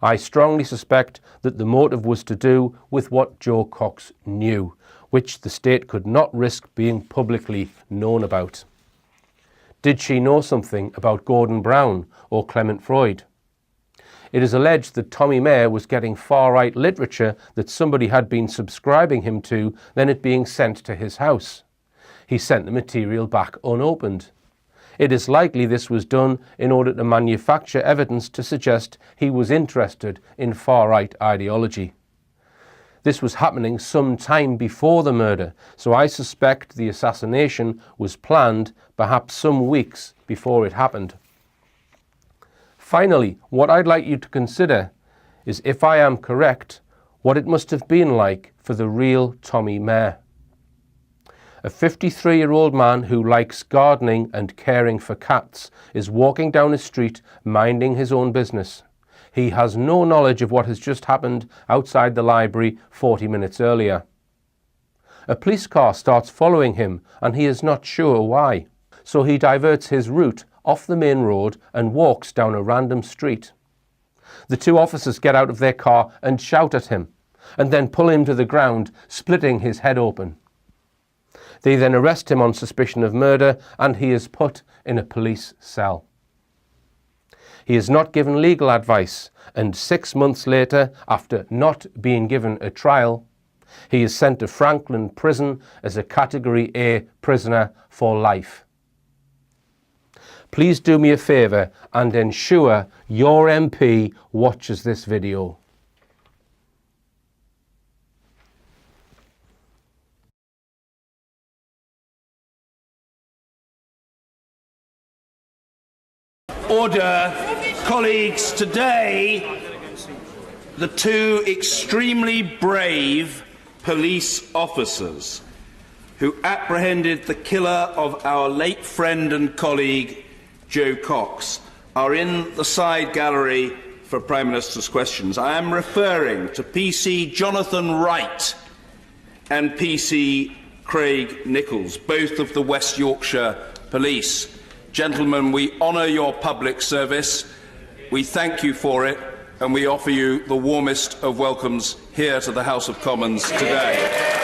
I strongly suspect that the motive was to do with what Jo Cox knew, which the state could not risk being publicly known about. Did she know something about Gordon Brown or Clement Freud? It is alleged that Tommy Mayor was getting far-right literature that somebody had been subscribing him to, then it being sent to his house. He sent the material back unopened. It is likely this was done in order to manufacture evidence to suggest he was interested in far-right ideology. This was happening some time before the murder, so I suspect the assassination was planned perhaps some weeks before it happened. Finally, what I'd like you to consider is, if I am correct, what it must have been like for the real Tommy Mayor. A 53-year-old man who likes gardening and caring for cats is walking down a street minding his own business. He has no knowledge of what has just happened outside the library 40 minutes earlier. A police car starts following him and he is not sure why, so he diverts his route off the main road and walks down a random street. The 2 officers get out of their car and shout at him, and then pull him to the ground, splitting his head open. They then arrest him on suspicion of murder and he is put in a police cell. He is not given legal advice, and 6 months later, after not being given a trial, he is sent to Franklin Prison as a Category A prisoner for life. Please do me a favour and ensure your MP watches this video. Order. Colleagues, today the 2 extremely brave police officers who apprehended the killer of our late friend and colleague Jo Cox are in the side gallery for Prime Minister's questions. I am referring to PC Jonathan Wright and PC Craig Nichols, both of the West Yorkshire Police. Gentlemen, we honour your public service, we thank you for it, and we offer you the warmest of welcomes here to the House of Commons today.